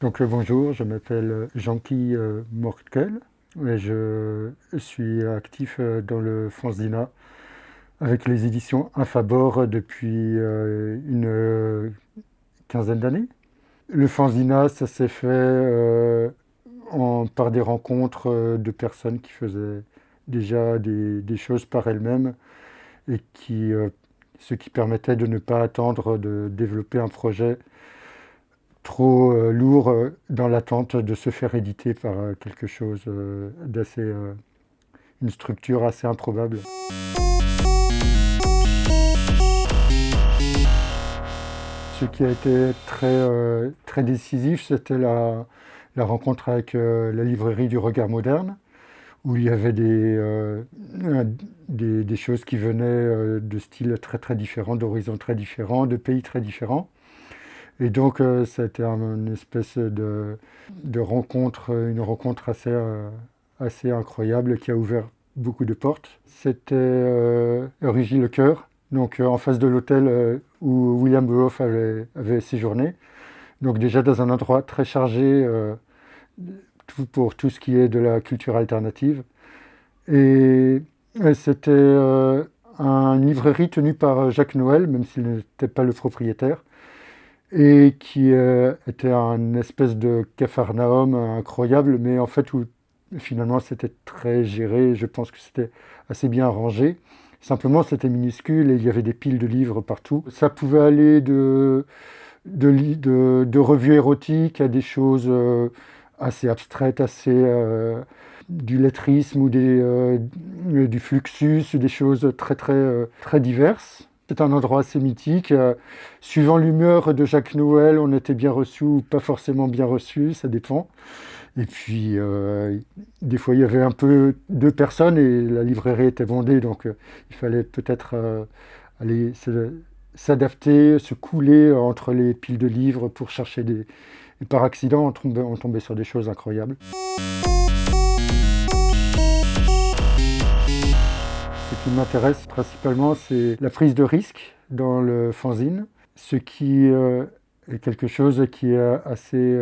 Bonjour, je m'appelle Jean-Guy Morkel et je suis actif dans le fanzina avec les éditions Infabor depuis une quinzaine d'années. Le fanzina, ça s'est fait par des rencontres de personnes qui faisaient déjà des choses par elles-mêmes et ce qui permettait de ne pas attendre de développer un projet trop lourd dans l'attente de se faire éditer par quelque chose une structure assez improbable. Ce qui a été très décisif, c'était la rencontre avec la librairie du Regard Moderne, où il y avait des choses qui venaient de styles très différents, d'horizons très différents, de pays très différents. Et donc, ça a été une espèce de rencontre, une rencontre assez incroyable qui a ouvert beaucoup de portes. C'était Rugy Le Coeur, donc en face de l'hôtel où William Behoff avait séjourné. Donc déjà dans un endroit très chargé pour tout ce qui est de la culture alternative. Et c'était une librairie tenue par Jacques Noël, même s'il n'était pas le propriétaire, et qui était un espèce de capharnaüm incroyable, mais en fait où finalement c'était très géré, je pense que c'était assez bien arrangé. Simplement c'était minuscule et il y avait des piles de livres partout. Ça pouvait aller de revues érotiques à des choses assez abstraites, du lettrisme ou du fluxus, des choses très diverses. C'est un endroit assez mythique. Suivant l'humeur de Jacques Noël, on était bien reçu ou pas forcément bien reçu, ça dépend. Et puis, des fois, il y avait un peu deux personnes et la librairie était bondée, donc il fallait peut-être aller s'adapter, se couler entre les piles de livres pour chercher des... Et par accident, on tombait sur des choses incroyables. Ce qui m'intéresse principalement, c'est la prise de risque dans le fanzine, ce qui est quelque chose qui est assez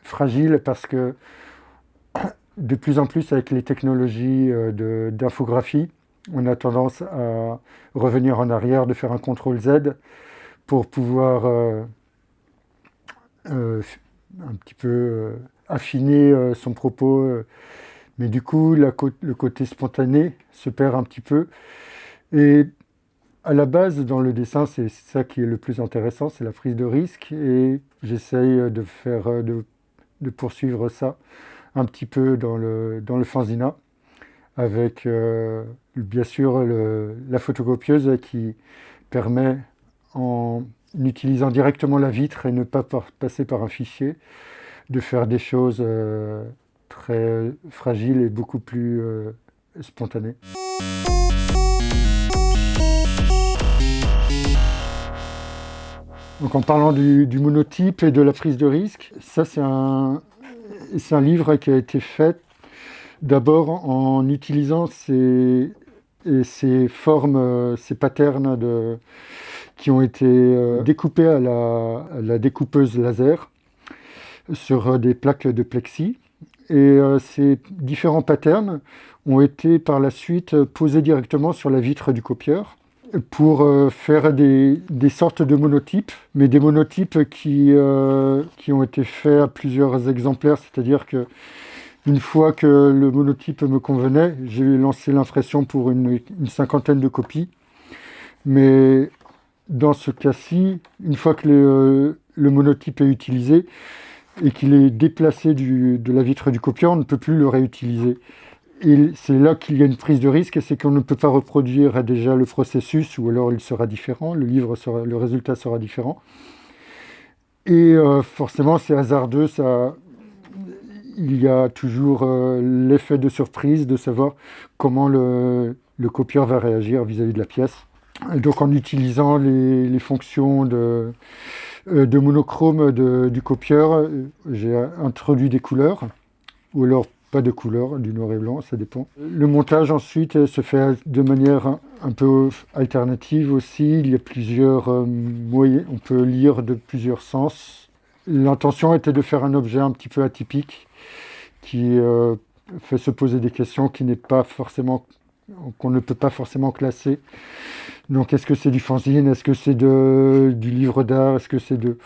fragile parce que de plus en plus avec les technologies d'infographie, on a tendance à revenir en arrière, de faire un CTRL-Z pour pouvoir un petit peu affiner son propos. Mais du coup, le côté spontané se perd un petit peu. Et à la base, dans le dessin, c'est ça qui est le plus intéressant, c'est la prise de risque. Et j'essaye de poursuivre ça un petit peu dans le fanzina, avec bien sûr la photocopieuse qui permet, en utilisant directement la vitre et ne pas passer par un fichier, de faire des choses très fragiles et beaucoup plus spontanées. Donc en parlant du monotype et de la prise de risque, ça c'est un livre qui a été fait d'abord en utilisant ces formes, ces patterns qui ont été découpés à la découpeuse laser sur des plaques de plexi. Et ces différents patterns ont été par la suite posés directement sur la vitre du copieur pour faire des sortes de monotypes, mais des monotypes qui ont été faits à plusieurs exemplaires, c'est-à-dire que une fois que le monotype me convenait, j'ai lancé l'impression pour une cinquantaine de copies. Mais dans ce cas-ci, une fois que le monotype est utilisé et qu'il est déplacé de la vitre du copieur, on ne peut plus le réutiliser. Et c'est là qu'il y a une prise de risque, c'est qu'on ne peut pas reproduire déjà le processus, ou alors il sera différent, le résultat sera différent. Et forcément, c'est hasardeux, il y a toujours l'effet de surprise de savoir comment le copieur va réagir vis-à-vis de la pièce. Et donc en utilisant les fonctions de monochrome du copieur, j'ai introduit des couleurs, ou alors pas de couleur, du noir et blanc, ça dépend. Le montage ensuite se fait de manière un peu alternative aussi. Il y a plusieurs moyens, on peut lire de plusieurs sens. L'intention était de faire un objet un petit peu atypique qui fait se poser des questions qu'on ne peut pas forcément classer. Donc est-ce que c'est du fanzine? Est-ce que c'est du livre d'art? Est-ce que c'est de...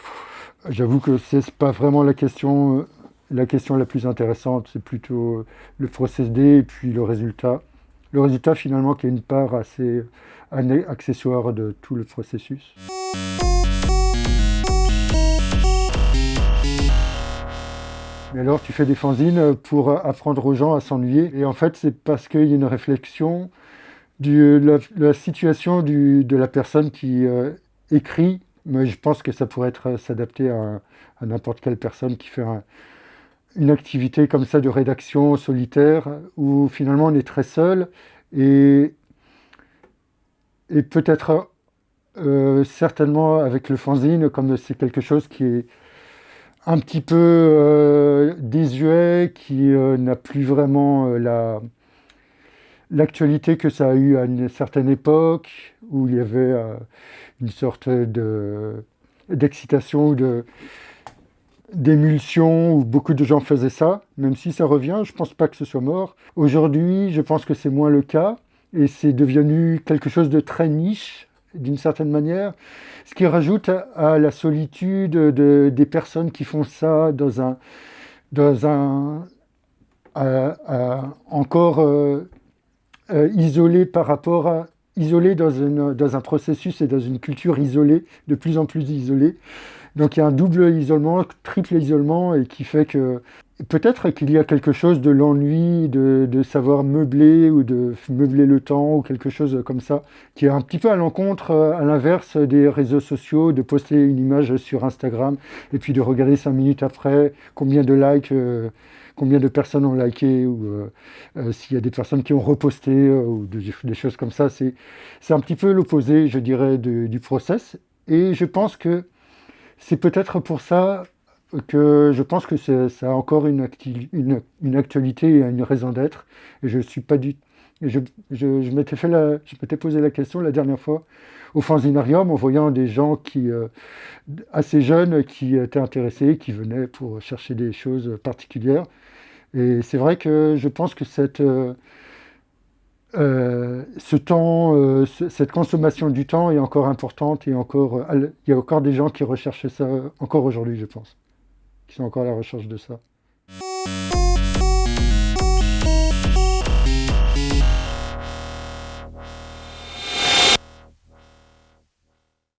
J'avoue que c'est pas vraiment la question la plus intéressante, c'est plutôt le procédé et puis le résultat. Le résultat finalement qui est une part assez accessoire de tout le processus. Mais alors tu fais des fanzines pour apprendre aux gens à s'ennuyer. Et en fait c'est parce qu'il y a une réflexion la situation de la personne qui écrit, mais je pense que ça pourrait s'adapter à n'importe quelle personne qui fait une activité comme ça de rédaction solitaire, où finalement on est très seul, et, et peut-être certainement avec le fanzine, comme c'est quelque chose qui est un petit peu désuet, qui n'a plus vraiment l'actualité que ça a eu à une certaine époque, où il y avait une sorte d'excitation ou d'émulsion, où beaucoup de gens faisaient ça, même si ça revient, je ne pense pas que ce soit mort. Aujourd'hui, je pense que c'est moins le cas, et c'est devenu quelque chose de très niche, d'une certaine manière, ce qui rajoute à la solitude des personnes qui font ça dans un encore isolé par rapport à isolé dans un processus et dans une culture isolée, de plus en plus isolée. Donc il y a un double isolement, triple isolement, et qui fait que peut-être qu'il y a quelque chose de l'ennui, de savoir meubler ou de meubler le temps ou quelque chose comme ça, qui est un petit peu à l'encontre, à l'inverse des réseaux sociaux, de poster une image sur Instagram et puis de regarder 5 minutes après combien de likes, combien de personnes ont liké, ou s'il y a des personnes qui ont reposté, ou des choses comme ça. C'est un petit peu l'opposé, je dirais, du process. Et je pense que c'est peut-être pour ça que je pense que ça a encore une actualité et une raison d'être. Et je suis pas du je m'étais posé la question la dernière fois au Fanzinarium en voyant des gens assez jeunes qui étaient intéressés, qui venaient pour chercher des choses particulières. Et c'est vrai que je pense que ce temps, cette consommation du temps est encore importante, et il y a encore des gens qui recherchent ça encore aujourd'hui, je pense, qui sont encore à la recherche de ça.